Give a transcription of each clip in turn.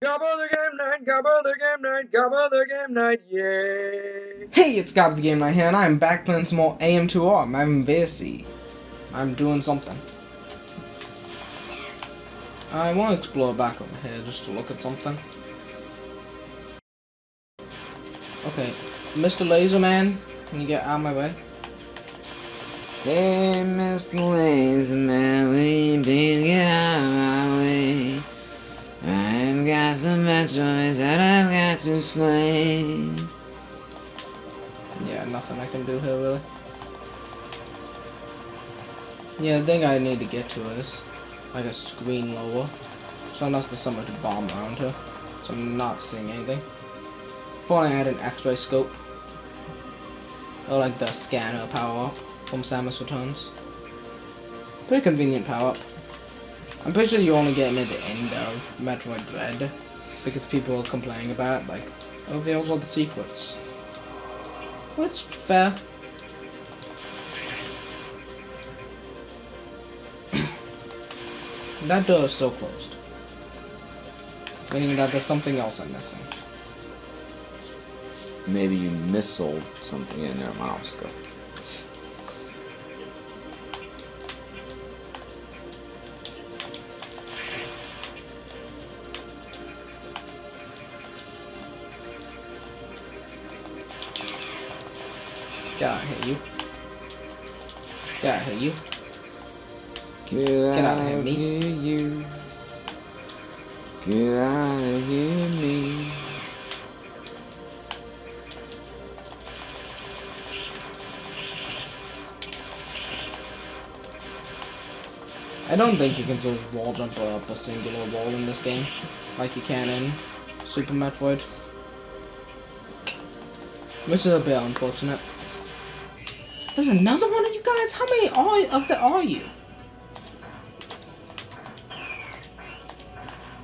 Gabba the game night, Gabba the game night, Gabba the game night, yay! Hey, it's Gabba the Game Night here, and I'm back playing some more AM2R. I'm busy. I'm doing something. I want to explore back over here just to look at something. Okay, Mr. Laserman, can you get out of my way? Hey, Mr. Laserman, will you please get out of my way? I've got some Metroids that I've got to slay. Yeah, nothing I can do here, really. Yeah, the thing I need to get to is, like, a screen lower. So unless there's somewhere to bomb around here. So I'm not seeing anything. If only I had an X-ray scope. Or like the scanner power-up from Samus Returns. Pretty convenient power-up. I'm pretty sure you only get it at the end of Metroid Dread. Because people are complaining about, like, oh, there's all the secrets. Well, it's fair. That door is still closed. Meaning that there's something else I'm missing. Maybe you missold something in there, Mouse. Get out of here, you. Get out of here, you. Get out of here, me. you. Get out of here, me. I don't think you can just wall jump up a singular wall in this game, like you can in Super Metroid. Which is a bit unfortunate. There's another one of you guys? How many are you?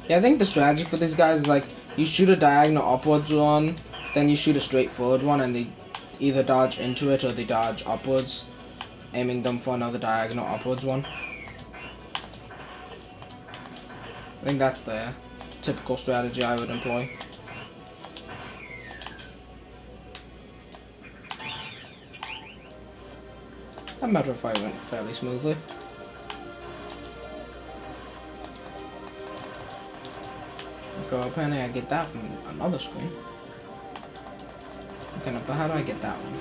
Yeah, I think the strategy for these guys is like, you shoot a diagonal upwards one, then you shoot a straight forward one, and they either dodge into it or they dodge upwards, aiming them for another diagonal upwards one. I think that's the typical strategy I would employ. That Metroid fight went fairly smoothly. Okay, apparently I get that from another screen. Okay, but how do I get that one?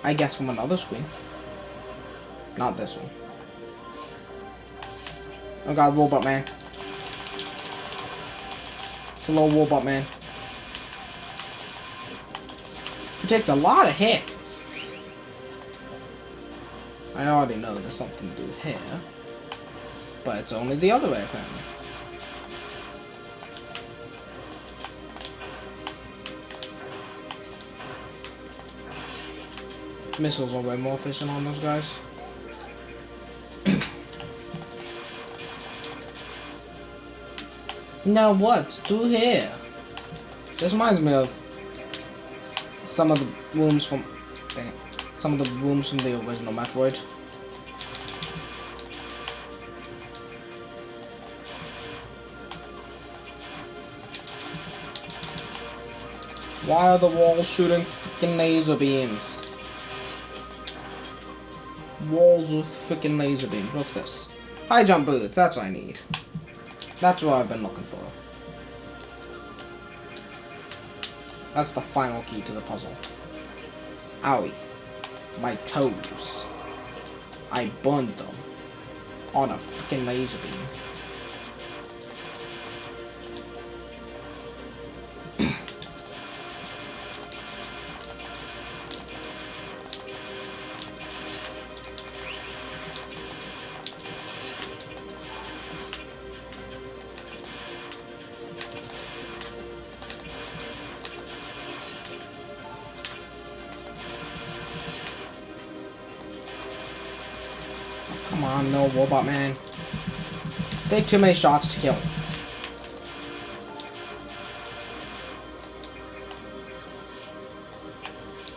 I guess from another screen. Not this one. Oh god, Robot Man. It's a little Robot Man. He takes a lot of hits. I already know there's something to do here. But it's only the other way, apparently. Missiles are way more efficient on those guys. Now what's through here? This reminds me of some of the rooms from the original Metroid. Why are the walls shooting freaking laser beams? Walls with freaking laser beams. What's this? High jump booth. That's what I need. That's what I've been looking for. That's the final key to the puzzle. Owie. My toes. I burned them on a freaking laser beam. Come on, no Robot Man. Take too many shots to kill.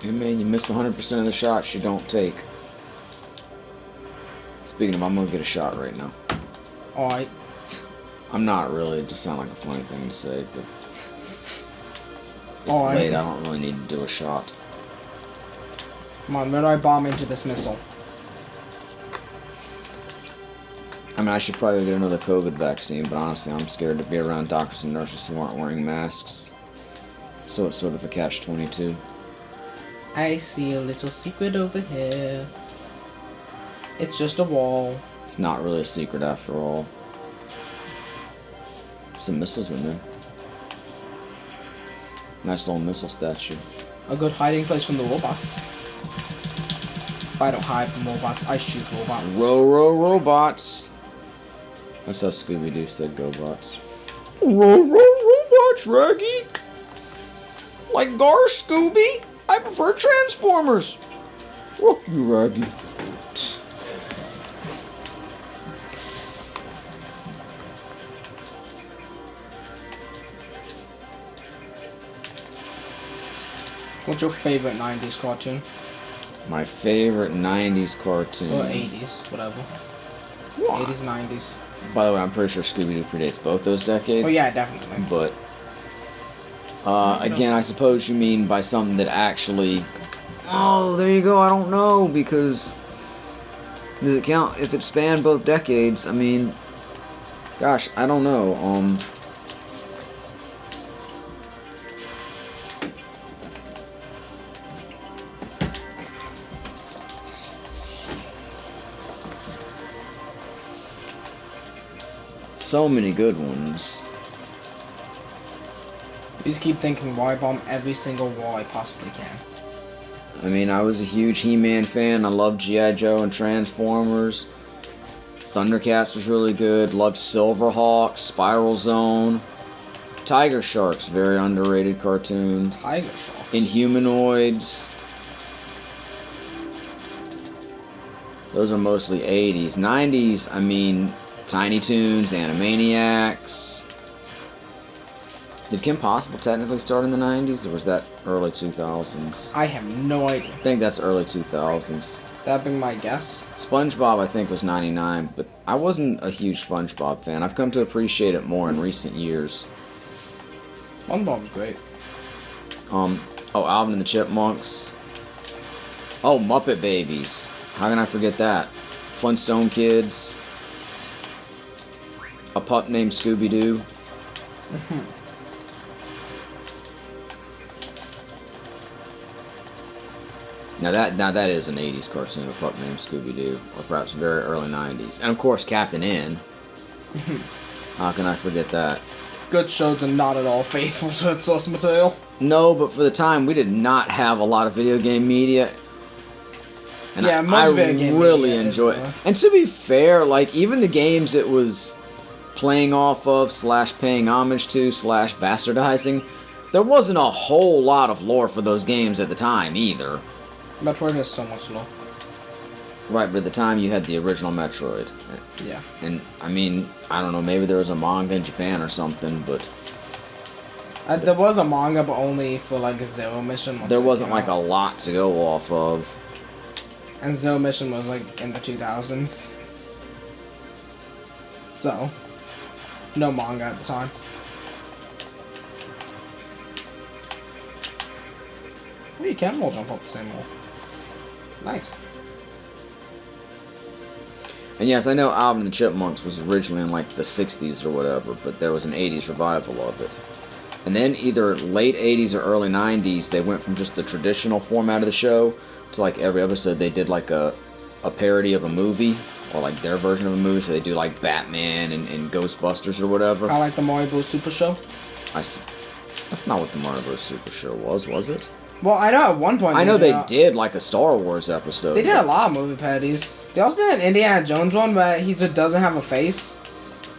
Hey man, you miss 100% of the shots you don't take. Speaking of, I'm gonna get a shot right now. Alright. I'm not really, it just sounds like a funny thing to say, but it's Alright. late, I don't really need to do a shot. Come on, where do I bomb into this missile? I mean, I should probably get another COVID vaccine, but honestly, I'm scared to be around doctors and nurses who aren't wearing masks. So it's sort of a catch-22. I see a little secret over here. It's just a wall. It's not really a secret after all. Some missiles in there. Nice little missile statue. A good hiding place from the robots. If I don't hide from robots, I shoot robots. Robots! That's how Scooby-Doo said go bots. Robots, Raggy! Like Gar Scooby? I prefer Transformers! Fuck you, Raggy. What's your favorite 90s cartoon? My favorite 90s cartoon. Or 80s, whatever. What? 80s, 90s. By the way, I'm pretty sure Scooby-Doo predates both those decades. Oh yeah, definitely. But, again, I suppose you mean by something that actually... Oh, there you go, I don't know, because... Does it count if it spanned both decades? I mean... Gosh, I don't know, So many good ones. You just keep thinking, why bomb every single wall I possibly can? I mean, I was a huge He-Man fan. I loved G.I. Joe and Transformers. Thundercats was really good. Loved Silverhawk, Spiral Zone. Tiger Sharks, very underrated cartoon. Tiger Sharks. Inhumanoids. Those are mostly 80s. 90s, I mean, Tiny Toons, Animaniacs. Did Kim Possible technically start in the 90s, or was that early 2000s? I have no idea. I think that's early 2000s. That'd be my guess. SpongeBob, I think, was 99, but I wasn't a huge SpongeBob fan. I've come to appreciate it more in recent years. SpongeBob was great. Oh, Alvin and the Chipmunks. Oh, Muppet Babies. How can I forget that? Flintstone Kids. A pup named Scooby-Doo. Now that is an 80s cartoon, a pup named Scooby-Doo, or perhaps very early 90s. And of course, Captain N. How can I forget that? Good shows and not at all faithful to its source material. No, but for the time, we did not have a lot of video game media. And yeah, most I video game really media enjoy it. And to be fair, like, even the games it was playing off of, / paying homage to, / bastardizing, there wasn't a whole lot of lore for those games at the time, either. Metroid is so much slow. Right, but at the time you had the original Metroid. Yeah. And, I mean, I don't know, maybe there was a manga in Japan or something, but... There was a manga, but only for, like, Zero Mission. There wasn't, like, a lot to go off of. And Zero Mission was, like, in the 2000s. So, no manga at the time. Oh, you can wall jump up the same wall. Nice. And yes, I know Alvin and the Chipmunks was originally in, like, the 60s or whatever, but there was an 80s revival of it. And then either late 80s or early 90s, they went from just the traditional format of the show to, like, every episode they did, like, a parody of a movie, or, like, their version of a movie, so they do, like, Batman and Ghostbusters or whatever. Kind of like the Mario Bros. Super Show. That's not what the Mario Bros. Super Show was it? Well, I know at one point... I know they did, like, a Star Wars episode. They did a lot of movie parodies. They also did an Indiana Jones one, but he just doesn't have a face.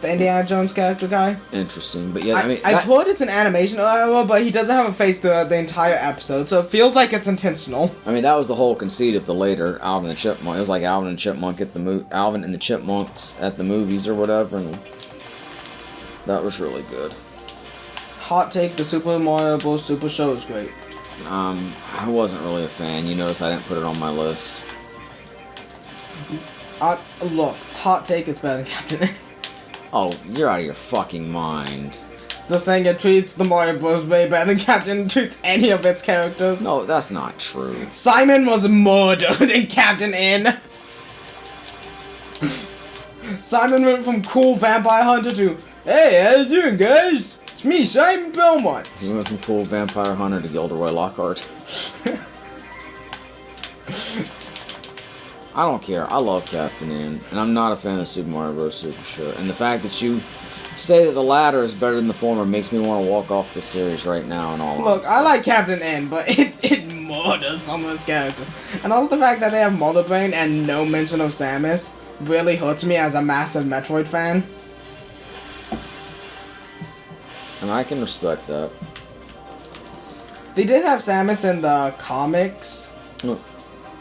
The Indiana Jones character guy. Interesting, but yeah, I mean... I've heard it's an animation, but he doesn't have a face throughout the entire episode, so it feels like it's intentional. I mean, that was the whole conceit of the later Alvin and the Chipmunk. It was like Alvin and the Chipmunks at the movies or whatever, and that was really good. Hot take, the Super Mario Bros. Super Show is great. I wasn't really a fan. You notice I didn't put it on my list. Look, hot take, it's better than Captain N. Oh, you're out of your fucking mind. Just saying it treats the Mario Bros. Way better than Captain N treats any of its characters. No, that's not true. Simon was murdered in Captain N. Simon went from cool vampire hunter to, hey, how you doing, guys? It's me, Simon Belmont. He went from cool vampire hunter to Gilderoy Lockhart. I don't care. I love Captain N, and I'm not a fan of Super Mario Bros. Super Show. And the fact that you say that the latter is better than the former makes me want to walk off the series right now. And all. Look, I like Captain N, but it murders some of those characters. And also the fact that they have Mother Brain and no mention of Samus really hurts me as a massive Metroid fan. And I can respect that. They did have Samus in the comics. Look,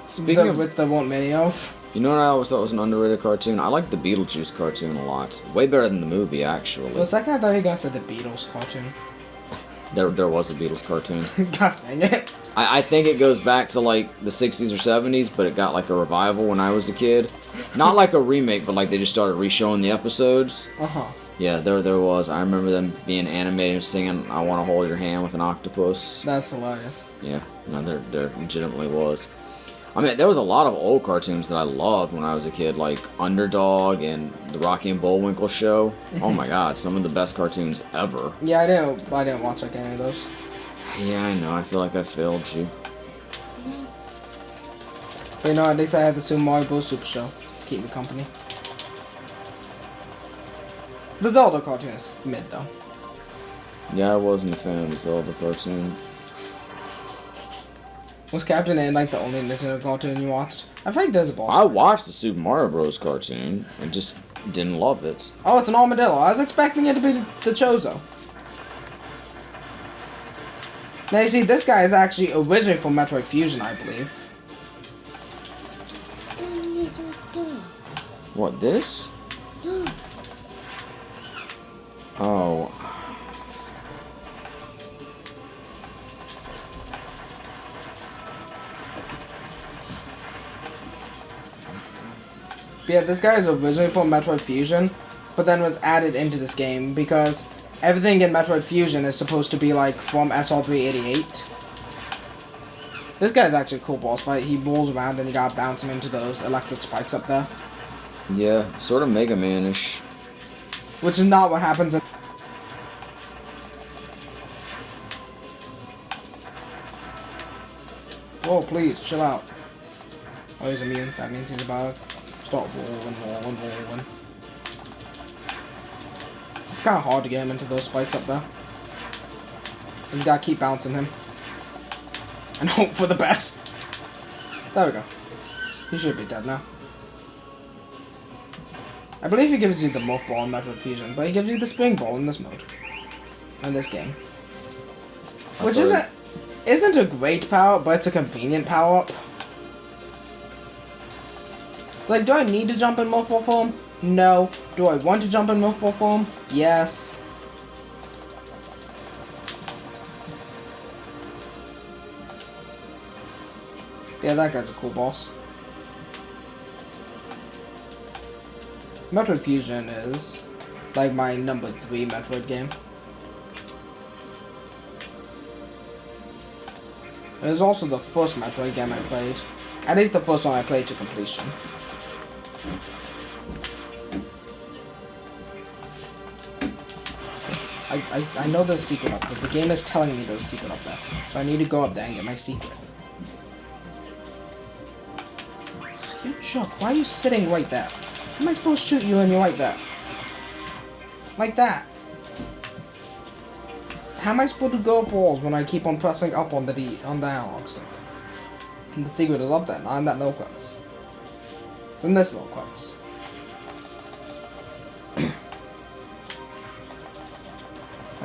speaking of which there weren't many of. You know what I always thought was an underrated cartoon? I like the Beetlejuice cartoon a lot. Way better than the movie, actually. For a second I thought you were gonna say the Beatles cartoon. There was a Beatles cartoon. Gosh dang it. I think it goes back to like the 60s or 70s, but it got like a revival when I was a kid. Not like a remake, but like they just started re-showing the episodes. Uh-huh. Yeah, there was. I remember them being animated and singing I Want to Hold Your Hand with an octopus. That's hilarious. Yeah, no, there legitimately was. I mean, there was a lot of old cartoons that I loved when I was a kid, like Underdog and the Rocky and Bullwinkle Show. Oh my god, some of the best cartoons ever. Yeah, I didn't watch like any of those. Yeah, I know. I feel like I failed you. But you know, at least I had the Super Mario Bros. Super Show. Keep me company. The Zelda cartoon is mid, though. Yeah, I wasn't a fan of the Zelda cartoon. Was Captain N like the only Nintendo cartoon you watched? I think there's a boss. I watched the Super Mario Bros. Cartoon and just didn't love it. Oh, it's an armadillo. I was expecting it to be the Chozo. Now you see, this guy is actually originally from Metroid Fusion, I believe. What, this? Oh. Yeah, this guy is originally from Metroid Fusion, but then was added into this game because everything in Metroid Fusion is supposed to be like from SR388. This guy's actually a cool boss fight. He rolls around and you gotta bounce him into those electric spikes up there. Yeah, sort of Mega Man-ish. Which is not what happens in... Whoa, please, chill out. Oh, he's immune. That means he's about to start rolling. It's kind of hard to get him into those spikes up there. You gotta keep bouncing him. And hope for the best. There we go. He should be dead now. I believe he gives you the Morph Ball in Metroid Fusion, but he gives you the Spring Ball in this mode. In this game. Which isn't a great power, but it's a convenient power-up. Like, do I need to jump in Morph Ball form? No. Do I want to jump in Morph Ball form? Yes. Yeah, that guy's a cool boss. Metroid Fusion is like my number 3 Metroid game. It was also the first Metroid game I played. At least the first one I played to completion. I know there's a secret up there. The game is telling me there's a secret up there. So I need to go up there and get my secret. You jerk, why are you sitting right there? How am I supposed to shoot you when you're right there? Like that. How am I supposed to go up walls when I keep on pressing up on the analog stick? And the secret is up there, not in that little crevice. It's in this little crevice.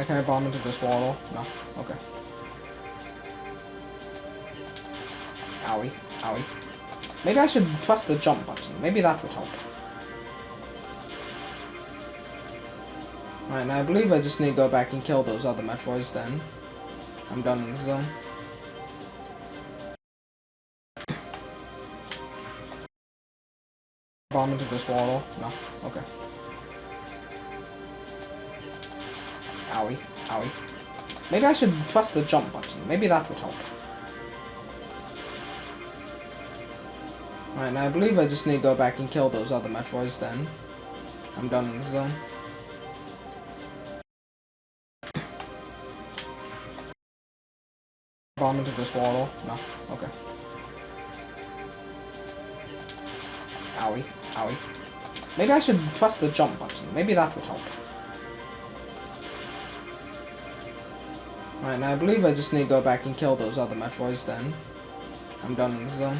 Can I bomb into this wall? No. Okay. Owie. Owie. Maybe I should press the jump button. Maybe that would help. Alright, now I believe I just need to go back and kill those other Metroids then. I'm done in the zone. Bomb into this wall. No. Okay. Owie. Owie. Maybe I should press the jump button. Maybe that would help. Alright, now I believe I just need to go back and kill those other Metroids then. I'm done in the zone. Bomb into this wall. No. Okay. Owie. Owie. Maybe I should press the jump button. Maybe that would help. Alright, now I believe I just need to go back and kill those other Metroids then. I'm done in the zone.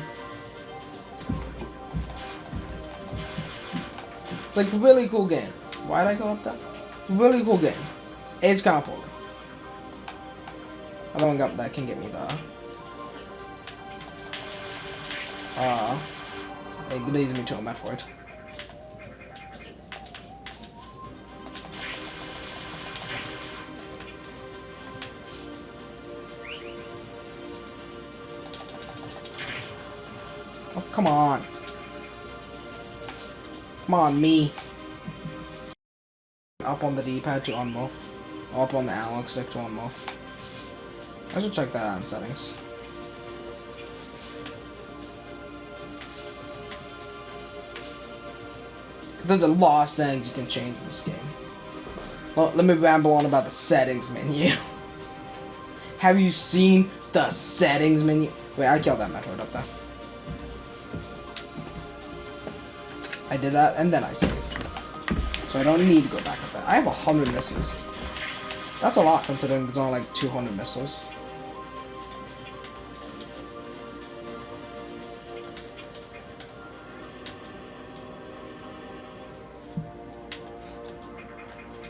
It's like a really cool game. Why'd I go up there? Really cool game. It's kind of poorly. I don't got that can get me there. It leads me to a Metroid. Oh, come on. Come on, me. Up on the D-pad to unmuff. Up on the analog stick to unmuff. I should check that out in settings. There's a lot of settings you can change in this game. Well, let me ramble on about the settings menu. Have you seen the settings menu? Wait, I killed that Metroid up there. I did that, and then I saved. So I don't need to go back up there. I have 100 missiles. That's a lot, considering there's only like 200 missiles.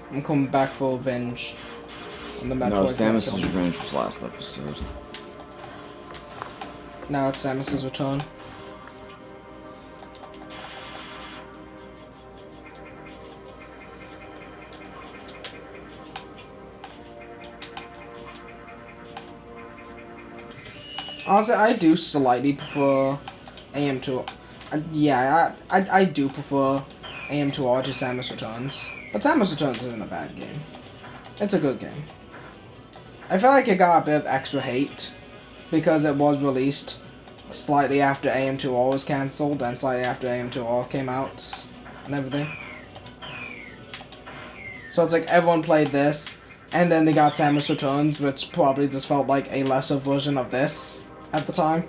I'm coming back for revenge on the Metroid. No, Samus's revenge was last episode. Now it's Samus's return. Honestly, I do slightly prefer AM2. Yeah, I do prefer AM2R to Samus Returns. But Samus Returns isn't a bad game. It's a good game. I feel like it got a bit of extra hate because it was released slightly after AM2R was cancelled and slightly after AM2R came out and everything. So it's like everyone played this and then they got Samus Returns, which probably just felt like a lesser version of this at the time.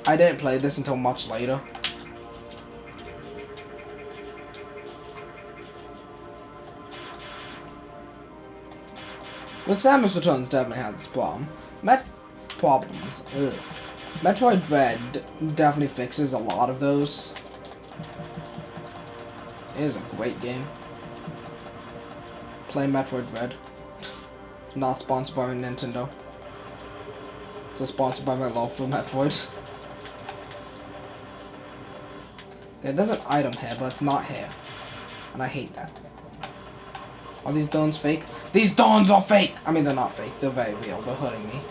I didn't play this until much later. But Samus Returns definitely has this problem. Metroid Dread definitely fixes a lot of those. It is a great game. Play Metroid Dread. Not sponsored by Nintendo. Just sponsored by my love for Metroid. Okay, there's an item here, but it's not here. And I hate that. Are these dawns fake? These dawns are fake! I mean, they're not fake. They're very real. They're hurting me.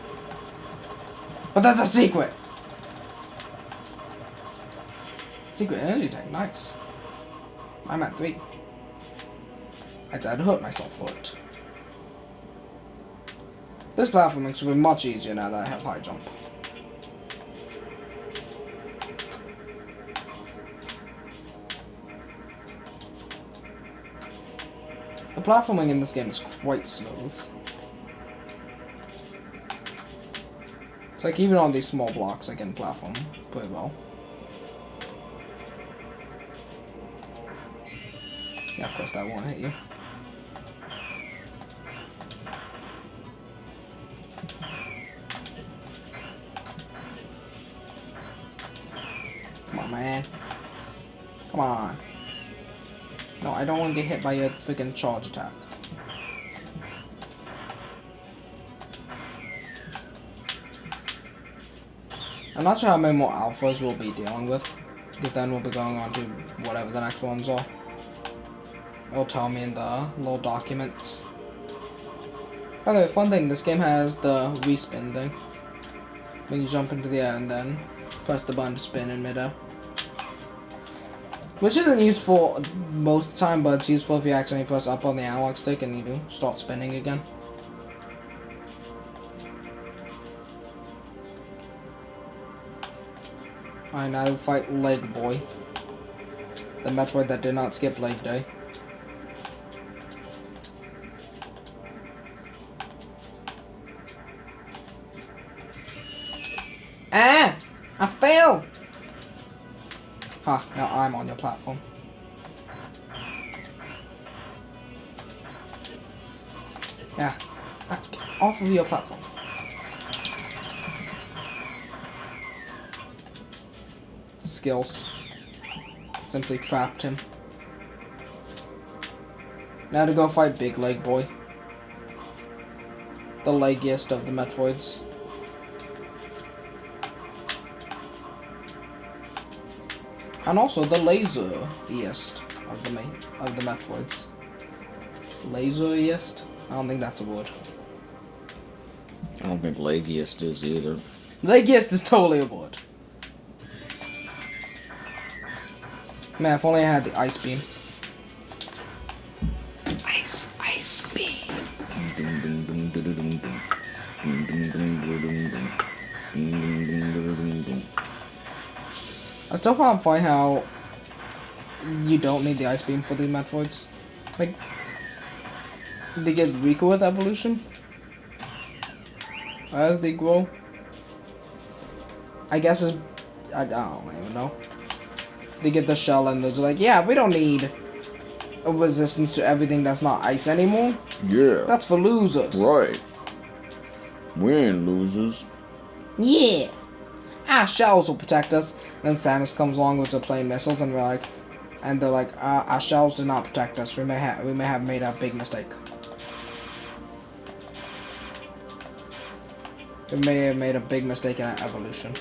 But there's a secret! Secret energy tank. Nice. I'm at 3. I'd hurt myself for it. This platforming should be much easier now that I have high jump. The platforming in this game is quite smooth. It's like even on these small blocks I can platform pretty well. Yeah, of course that won't hit you. Come on, man. Come on. No, I don't want to get hit by your freaking charge attack. I'm not sure how many more alphas we'll be dealing with, because then we'll be going on to whatever the next ones are. It'll tell me in the little documents. By the way, fun thing, this game has the respin thing. When you jump into the air and then press the button to spin in midair. Which isn't useful most of the time, but it's useful if you accidentally press up on the analog stick and you do start spinning again. Alright, now we fight Leg Boy. The Metroid that did not skip leg day. Ah! I fell! Ha, now I'm on your platform. Yeah. Get off of your platform. Skills. Simply trapped him. Now to go fight Big Leg Boy. The leggiest of the Metroids. And also the laser-iest of the Metroids. Laser-iest? I don't think that's a word. I don't think leggiest is either. Leggiest is totally a word. Man, if only I had the ice beam. Ice beam. I still can't find how you don't need the ice beam for the Metroids. Like, they get weaker with evolution as they grow. I guess it's, I don't even know. They get the shell and they're just like, yeah, we don't need a resistance to everything that's not ice anymore. Yeah. That's for losers. Right. We ain't losers. Yeah. Our shells will protect us. Then Samus comes along with the plain missiles and they're like, our shells do not protect us. We may have made a big mistake. We may have made a big mistake in our evolution.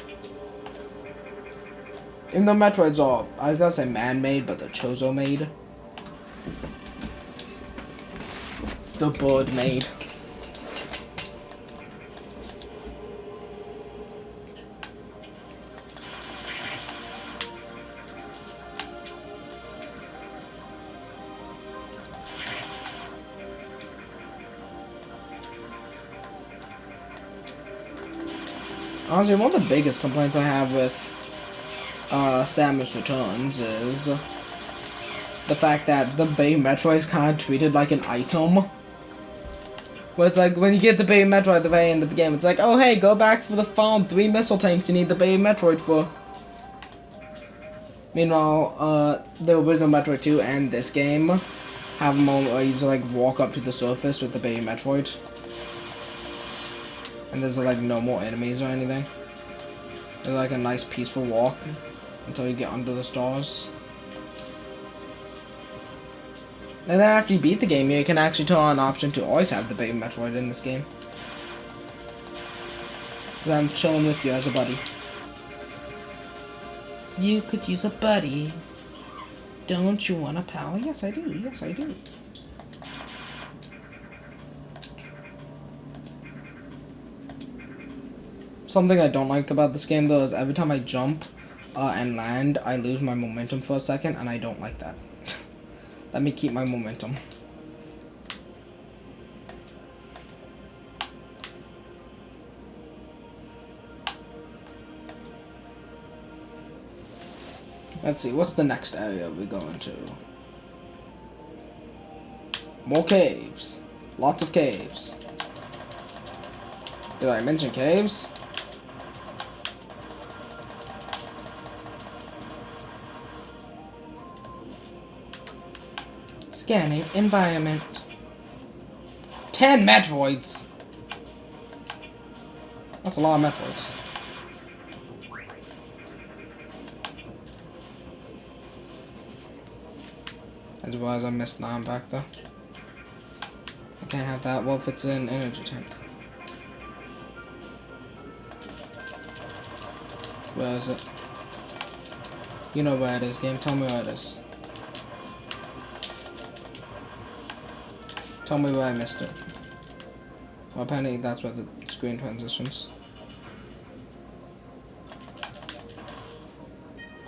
Even though Metroids are, I was gonna say man-made, but they're Chozo-made. The bird-made. Honestly, one of the biggest complaints I have with Samus Returns is the fact that the Baby Metroid is kind of treated like an item. Where it's like, when you get the Baby Metroid at the very end of the game, it's like, oh hey, go back for the final 3 missile tanks you need the Baby Metroid for. Meanwhile, the original Metroid 2 and this game have a moment where you just like walk up to the surface with the Baby Metroid. And there's like no more enemies or anything. It's like a nice peaceful walk until you get under the stars. And then after you beat the game, you can actually turn on an option to always have the Baby Metroid in this game. So I'm chilling with you as a buddy. You could use a buddy. Don't you want a pal? Yes, I do. Yes, I do. Something I don't like about this game, though, is every time I jump and land, I lose my momentum for a second, and I don't like that. Let me keep my momentum. Let's see, what's the next area we're going to? More caves. Lots of caves. Did I mention caves? Scanning environment. 10 Metroids! That's a lot of Metroids. I just realized I missed 9 back there. I can't have that. What if it's an energy tank? Where is it? You know where it is, game. Tell me where it is. Tell me where I missed it. Well, apparently that's where the screen transitions.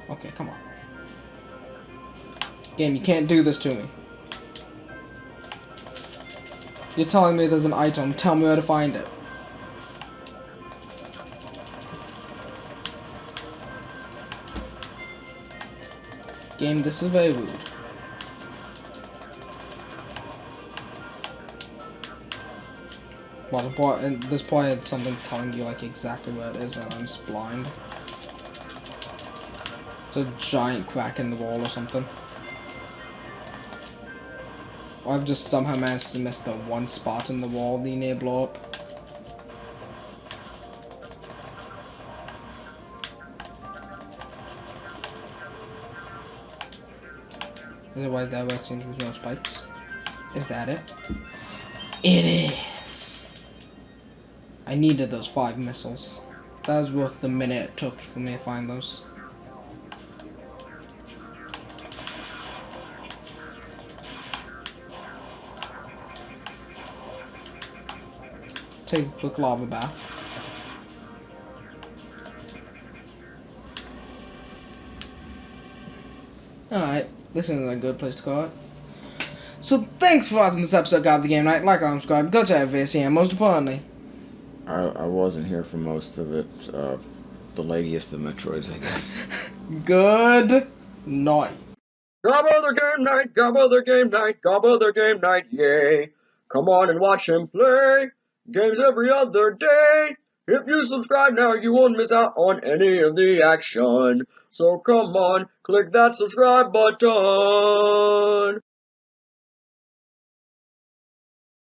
Okay, come on. Game, you can't do this to me. You're telling me there's an item. Tell me where to find it. Game, this is very rude. Well, there's probably something telling you like exactly where it is, and I'm just blind. There's a giant crack in the wall or something. Or I've just somehow managed to miss the one spot in the wall the need to blow up. Is it right there where it seems there's no spikes? Is that it? It is! I needed those 5 missiles. That was worth the minute it took for me to find those. Take a quick lava bath. Alright, this isn't a good place to call it. So thanks for watching this episode of Gabba the Game Night. Like, comment, subscribe, go check out VSC, and most importantly, I wasn't here for most of it. The leggiest of Metroids, I guess. good night. Gabba the game night, Gabba the game night, Gabba the game night, yay. Come on and watch him play games every other day. If you subscribe now, you won't miss out on any of the action. So come on, click that subscribe button.